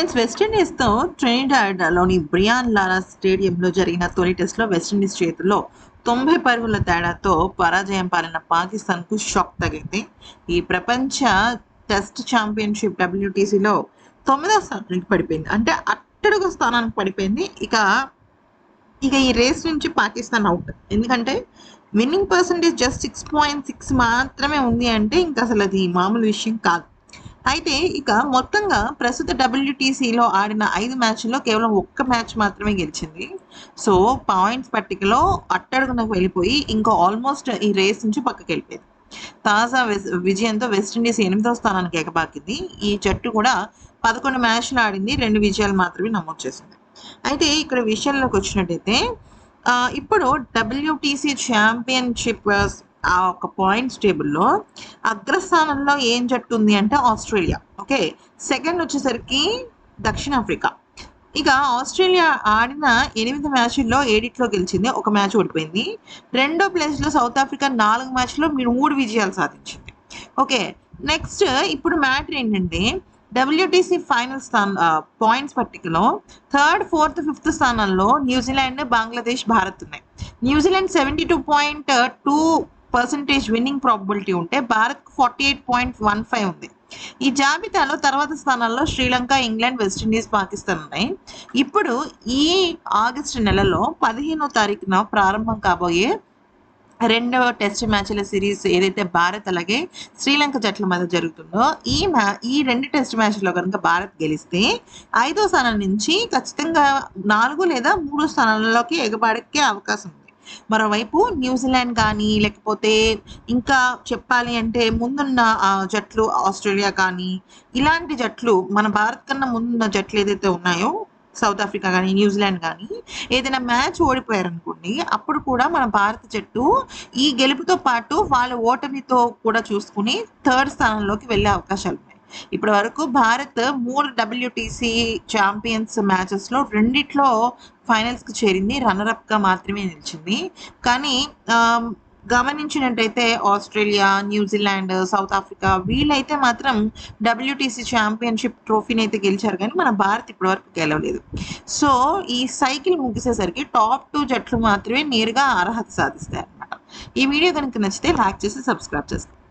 Friends, వెస్టిండీస్తో ట్రినిడాడ్లోని Brian లారా స్టేడియంలో జరిగిన తొలి టెస్ట్లో వెస్టిండీస్ చేతుల్లో 90 పరుగుల తేడాతో పరాజయం పాలిన పాకిస్తాన్కు షాక్ తగిలింది. ఈ ప్రపంచ టెస్ట్ ఛాంపియన్షిప్ WTCలో 9వ స్థానానికి పడిపోయింది. అంటే అట్టడుగు స్థానానికి పడిపోయింది. ఇక ఇక ఈ రేస్ నుంచి పాకిస్తాన్ అవుట్. ఎందుకంటే విన్నింగ్ పర్సంటేజ్ జస్ట్ 6.6 మాత్రమే ఉంది. అంటే ఇంకా అసలు అది మామూలు విషయం కాదు. అయితే ఇక మొత్తంగా ప్రస్తుత WTCలో ఆడిన 5 మ్యాచ్ల్లో కేవలం ఒక్క మ్యాచ్ మాత్రమే గెలిచింది. సో పాయింట్స్ పట్టికలో అట్టడుగునకు వెళ్ళిపోయి ఇంకా ఆల్మోస్ట్ ఈ రేస్ నుంచి పక్కకి వెళ్ళిపోయింది. తాజా విజయంతో వెస్టిండీస్ 8వ స్థానానికి ఎగబాకింది. ఈ జట్టు కూడా 11 మ్యాచ్లు ఆడింది, 2 విజయాలు మాత్రమే నమోదు చేసింది. అయితే ఇక్కడ విషయంలోకి వచ్చినట్టయితే ఇప్పుడు WTC ఛాంపియన్షిప్ ఆ ఒక పాయింట్స్ టేబుల్లో అగ్రస్థానంలో ఏం జట్టు ఉంది అంటే ఆస్ట్రేలియా. ఓకే, సెకండ్ వచ్చేసరికి దక్షిణాఫ్రికా. ఇక ఆస్ట్రేలియా ఆడిన 8 మ్యాచ్ల్లో 7 గెలిచింది, 1 మ్యాచ్ ఓడిపోయింది. రెండో ప్లేస్లో సౌత్ ఆఫ్రికా 4 మ్యాచ్లో 3 విజయాలు సాధించింది. ఓకే, నెక్స్ట్ ఇప్పుడు మ్యాటర్ ఏంటంటే WTC ఫైనల్ పాయింట్స్ పట్టికలో 3rd, 4th, 5th స్థానాల్లో న్యూజిలాండ్, బంగ్లాదేశ్, భారత్ ఉన్నాయి. న్యూజిలాండ్ 72.2% విన్నింగ్ ప్రాబబిలిటీ ఉంటే భారత్కు 48.15 ఉంది. ఈ జాబితాలో తర్వాత స్థానాల్లో శ్రీలంక, ఇంగ్లాండ్, వెస్టిండీస్, పాకిస్తాన్ ఉన్నాయి. ఇప్పుడు ఈ ఆగస్టు నెలలో 15వ తారీఖున ప్రారంభం కాబోయే రెండవ టెస్ట్ మ్యాచ్ల సిరీస్ ఏదైతే భారత్ అలాగే శ్రీలంక జట్ల మధ్య జరుగుతుందో ఈ 2 టెస్ట్ మ్యాచ్లో కనుక భారత్ గెలిస్తే 5వ స్థానం నుంచి ఖచ్చితంగా 4 లేదా 3 స్థానాలలోకి ఎగబాకే అవకాశం ఉంది. మరోవైపు న్యూజిలాండ్ కానీ లేకపోతే ఇంకా చెప్పాలి అంటే ముందున్న జట్లు ఆస్ట్రేలియా కానీ ఇలాంటి జట్లు మన భారత్ కన్నా ముందున్న జట్లు ఏదైతే ఉన్నాయో సౌత్ ఆఫ్రికా కానీ న్యూజిలాండ్ కానీ ఏదైనా మ్యాచ్ ఓడిపోయారనుకోండి, అప్పుడు కూడా మన భారత జట్టు ఈ గెలుపుతో పాటు వాళ్ళ ఓటమితో కూడా చూసుకుని 3rd స్థానంలోకి వెళ్ళే అవకాశాలు ఉన్నాయి. ఇప్పటి వరకు భారత్ 3 WTC ఛాంపియన్స్ మ్యాచెస్లో 2 ఫైనల్స్కి చేరింది, రన్నరప్గా మాత్రమే నిలిచింది. కానీ గమనించినట్టయితే ఆస్ట్రేలియా, న్యూజిలాండ్, సౌత్ ఆఫ్రికా వీళ్ళైతే మాత్రం WTC ఛాంపియన్షిప్ ట్రోఫీని అయితే గెలిచారు, కానీ మన భారత్ ఇప్పటివరకు గెలవలేదు. సో ఈ సైకిల్ ముగిసేసరికి టాప్ 2 జట్లు మాత్రమే నేరుగా అర్హత సాధిస్తాయి అన్నమాట. ఈ వీడియో కనుక నచ్చితే లైక్ చేసి సబ్స్క్రైబ్ చేసుకోండి.